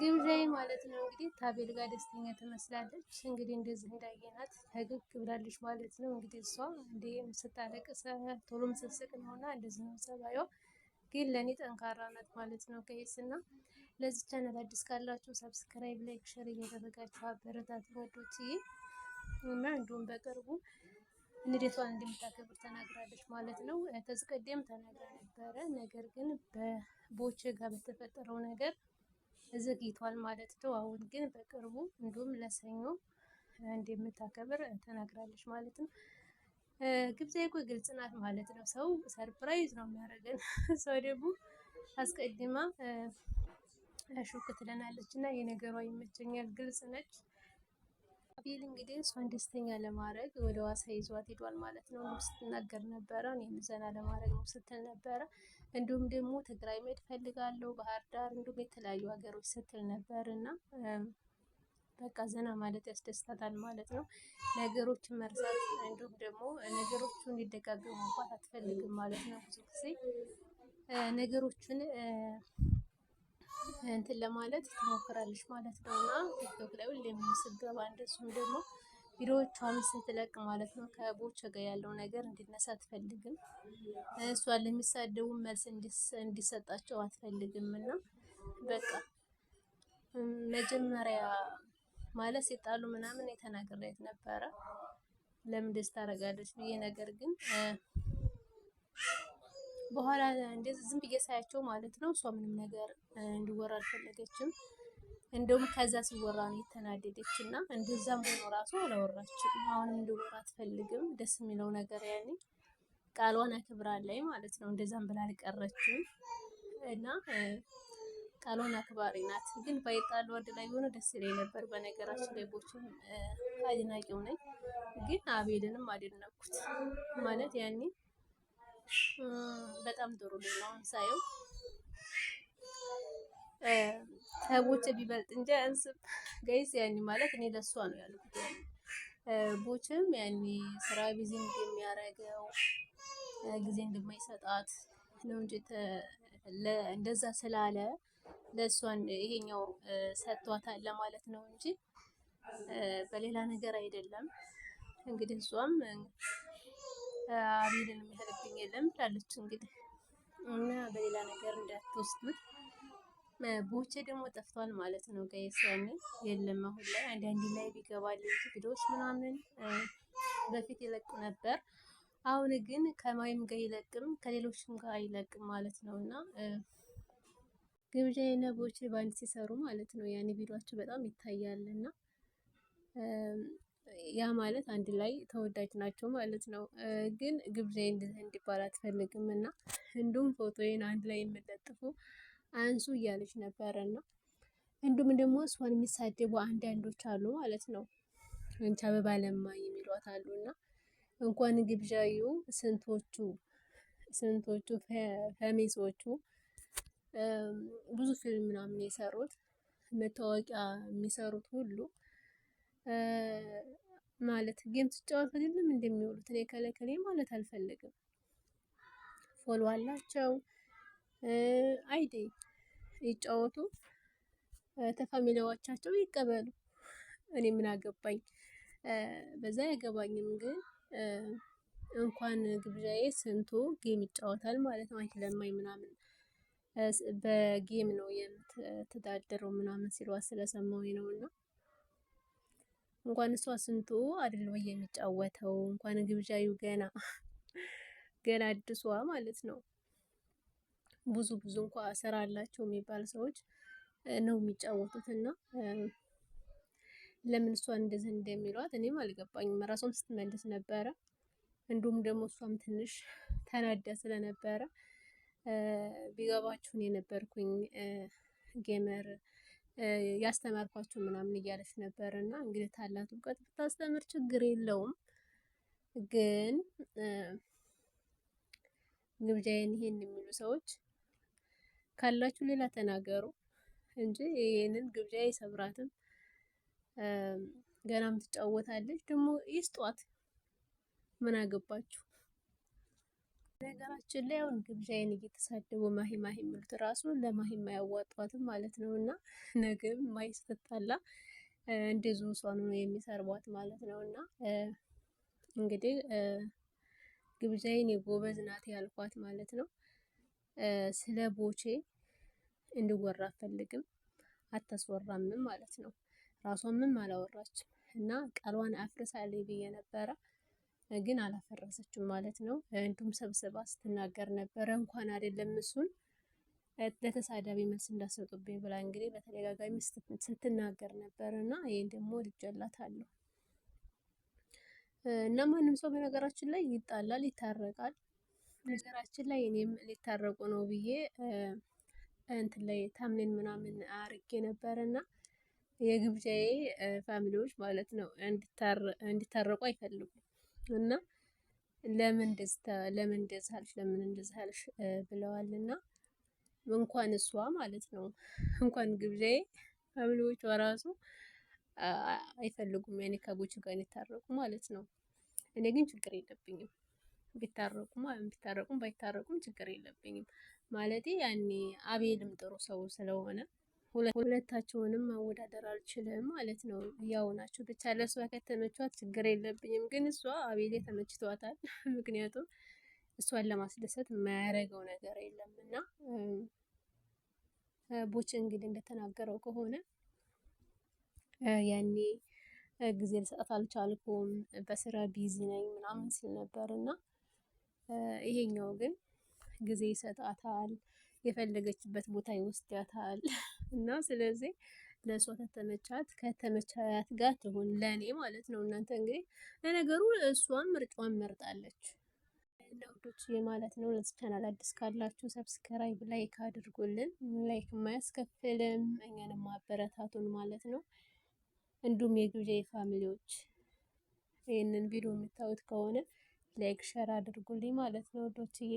ግብዣዬ ማለት ነው እንግዲህ ታቤል ጋር ደስተኛ ትመስላለች። እንግዲህ እንደዚህ እንዳየናት ፈገግ ብላለች ማለት ነው። እንግዲህ እሷ እንደ ስታለቅስ ቶሎ ምስስቅ ነውና እንደዚህ ነው ጸባይዋ። ግን ለእኔ ጠንካራ ናት ማለት ነው። ከይስ እና ለዚህ ቻናል አዲስ ካላችሁ ሰብስክራይብ፣ ላይክ፣ ሸር እያደረጋችሁ አበረታት ወዶችዬ። እና እንዲሁም በቅርቡ ልደቷን እንደምታከብር ተናግራለች ማለት ነው። ከዚህ ቀደም ተናግራ ነበረ። ነገር ግን በቦቼ ጋር በተፈጠረው ነገር ዘግይቷል ማለት ነው። አሁን ግን በቅርቡ እንዲሁም ለሰኞ እንደምታከብር ተናግራለች ማለት ነው። ግብዣ እኮ ግልጽ ናት ማለት ነው። ሰው ሰርፕራይዝ ነው የሚያደርገን፣ ሰው ደግሞ አስቀድማ ሹክ ትለናለች እና የነገሯ ይመቸኛል፣ ግልጽ ነች። አቤል እንግዲህ እሷን ደስተኛ ለማድረግ ወደ ዋሳ ይዟት ሄዷል ማለት ነው። ስትናገር ነበረ እኔን ዘና ለማድረግ ነው ስትል ነበረ። እንዲሁም ደግሞ ትግራይ መሄድ ፈልጋለሁ፣ ባህር ዳር፣ እንዲሁም የተለያዩ ሀገሮች ስትል ነበር እና በቃ ዘና ማለት ያስደስታታል ማለት ነው። ነገሮችን መርሳት እንዲሁም ደግሞ ነገሮቹ እንዲደጋገሙባት አትፈልግም ማለት ነው። ብዙ ጊዜ ነገሮችን እንትን ለማለት ትሞክራለች ማለት ነው። እና ቲክቶክ ላይ ሁሌም ስትገባ እንደሱም ደግሞ ቪዲዮዎቿን ስትለቅ ማለት ነው ከቦቼ ጋር ያለው ነገር እንዲነሳ አትፈልግም። እሷን ለሚሳደቡ መልስ እንዲሰጣቸው አትፈልግም። እና በቃ መጀመሪያ ማለት ሲጣሉ ምናምን የተናገረች ነበረ ለምን ደስ ታደርጋለች ብዬ። ነገር ግን በኋላ እንደዚህ ዝም ብዬ ሳያቸው ማለት ነው እሷ ምንም ነገር እንዲወራ አልፈለገችም። እንደውም ከዛ ሲወራ ነው የተናደደች እና እንደዛም ሆኖ ራሱ አላወራችም። አሁንም እንዲወራ አትፈልግም። ደስ የሚለው ነገር ያኔ ቃሏን አክብራለች ማለት ነው። እንደዛም ብላ አልቀረችም እና ቃሏን አክባሪ ናት። ግን ባይጣሉ ወደ ላይ ሆኖ ደስ ይለኝ ነበር። በነገራችን ላይ ቦቼም አድናቂው ነኝ፣ ግን አቤልንም አደነኩት ማለት ያኔ በጣም ጥሩ ልጅ ነው ሳየው። ከቦቼ ቢበልጥ እንጂ አያንስም ጋይስ። ያኔ ማለት እኔ ለሷ ነው ያልኩት። ቦቼም ያኔ ስራ ቢዚ እንደሚያደርገው ጊዜ እንደማይሰጣት ነው እንጂ እንደዛ ስላለ ለእሷን ይሄኛው ሰጥቷታል ለማለት ነው እንጂ በሌላ ነገር አይደለም። እንግዲህ እሷም አቤልን የሚያህልብኝ የለም ብላለች እንግዲህ እና በሌላ ነገር እንዳትወስዱት። ቦቼ ደግሞ ጠፍቷል ማለት ነው ጋይስ። ያኔ የለም አሁን ላይ አንዳንዴ ላይ ቢገባል ቪዲዮዎች ምናምን በፊት ይለቁ ነበር። አሁን ግን ከማይም ጋር ይለቅም ከሌሎችም ጋር አይለቅም ማለት ነው። እና ግብዣዬና ቦቼ ባንድ ሲሰሩ ማለት ነው ያኔ ቪዲዮአቸው በጣም ይታያል እና ያ ማለት አንድ ላይ ተወዳጅ ናቸው ማለት ነው። ግን ግብዣዬ እንዲባል አትፈልግም እና እንዲሁም ፎቶዬን አንድ ላይ የምለጥፉ አንሱ እያለች ነበረ እና እንዲሁም ደግሞ እሷን የሚሳደቡ አንዳንዶች አሉ ማለት ነው። አንቺ አበባ ለማኝ የሚሏት አሉ እና እንኳን ግብዣዩ ስንቶቹ ፈሜሶቹ ብዙ ፊልም ምናምን የሰሩት መታወቂያ የሚሰሩት ሁሉ ማለት ጌም ትጫወት አይደለም እንደሚውሉት እኔ ከለከሌ ማለት አልፈልግም። ፎሎ አላቸው አይዲ ይጫወቱ፣ ተፋሚሊዎቻቸው ይቀበሉ። እኔ ምን አገባኝ? በዛ ያገባኝም። ግን እንኳን ግብዣዬ ስንቱ ጌም ይጫወታል ማለት ነው። አንቺ ለማኝ ምናምን በጌም ነው የምትተዳደረው ምናምን ሲሏት ስለሰማሁኝ ነው። እና እንኳን እሷ ስንቱ አይደል ወይ የሚጫወተው? እንኳን ግብዣዩ ገና አዲሷ ማለት ነው። ብዙ እንኳን ስራ አላቸው የሚባል ሰዎች ነው የሚጫወቱት። እና ለምን እሷን እንደዚህ እንደሚሏት እኔም አልገባኝም። ራሷም ስትመልስ ነበረ። እንዲሁም ደግሞ እሷም ትንሽ ተናዳ ስለነበረ ቢገባችሁን የነበርኩኝ ጌመር ያስተማርኳችሁ ምናምን እያለች ነበር። እና እንግዲህ ታላት እውቀት ብታስተምር ችግር የለውም። ግን ግብዣዬን ይሄን የሚሉ ሰዎች ካላችሁ ሌላ ተናገሩ እንጂ ይሄንን ግብዣ አይሰብራትም። ገናም ትጫወታለች ደግሞ ይስጧት። ምን አገባችሁ? ነገራችን ላይ አሁን ግብዣዬን እየተሳደቡ ማሂ ማሂ የሚሉት ራሱ ለማሂ የማያዋጧትም ማለት ነው። እና ነገም ማሂ ስትጣላ እንደዚሁ እሷን ነው የሚሰርቧት ማለት ነው። እና እንግዲህ ግብዣዬን የጎበዝ ናት ያልኳት ማለት ነው። ስለ ቦቼ እንድወራ አፈልግም፣ አታስወራምም ማለት ነው። ራሷን ምንም አላወራችም እና ቃሏን አፍርሳለች ብዬ ነበረ ግን አላፈረሰችም ማለት ነው። እንዲሁም ሰብስባ ስትናገር ነበረ እንኳን አይደለም እሱን ለተሳዳቢ መልስ እንዳሰጡብኝ ብላ እንግዲህ በተደጋጋሚ ስትናገር ነበር እና ይሄን ደግሞ ልጀላታለሁ። እና ማንም ሰው በነገራችን ላይ ይጣላል፣ ይታረቃል። ነገራችን ላይ እኔም ሊታረቁ ነው ብዬ እንትን ላይ ታምኔን ምናምን አርጌ ነበር እና የግብዣዬ ፋሚሊዎች ማለት ነው እንዲታረቁ አይፈልጉም እና ለምን እንደዚህ አልሽ ለምን እንደዚህ አልሽ ብለዋል። እና እንኳን እሷ ማለት ነው እንኳን ግብዣዬ ፋሚሊዎቿ ራሱ አይፈልጉም ያኔ ከቦች ጋር እንዲታረቁ ማለት ነው። እኔ ግን ችግር የለብኝም ቢታረቁም ባይታረቁም ችግር የለብኝም ማለቴ ያኔ አቤልም ጥሩ ሰው ስለሆነ ሁለታቸውንም ማወዳደር አልችልም ማለት ነው። ያው ናቸው ብቻ ለእሷ ከተመቿት ችግር የለብኝም። ግን እሷ አቤሌ ተመችቷታል። ምክንያቱም እሷን ለማስደሰት የማያደርገው ነገር የለም እና ቦቼ እንግዲህ እንደተናገረው ከሆነ ያኔ ጊዜ ልሰጣት አልቻልኩም በስራ ቢዚ ነኝ ምናምን ሲል ነበር እና ይሄኛው ግን ጊዜ ይሰጣታል፣ የፈለገችበት ቦታ ይወስዳታል እና ስለዚህ ለእሷ ከተመቻት ጋር ትሁን ለእኔ ማለት ነው። እናንተ እንግዲህ ለነገሩ እሷም ምርጫዋን መርጣለች ለውዶች ማለት ነው። ለዚህ ቻናል አዲስ ካላችሁ ሰብስክራይብ፣ ላይክ አድርጉልን። ላይክ የማያስከፍልም እኛንም ማበረታቱን ማለት ነው። እንዲሁም የግብዣ ፋሚሊዎች ይህንን ቪዲዮ የምታዩት ከሆነ ላይክ ሸር አድርጉልኝ ማለት ነው ወዶችዬ።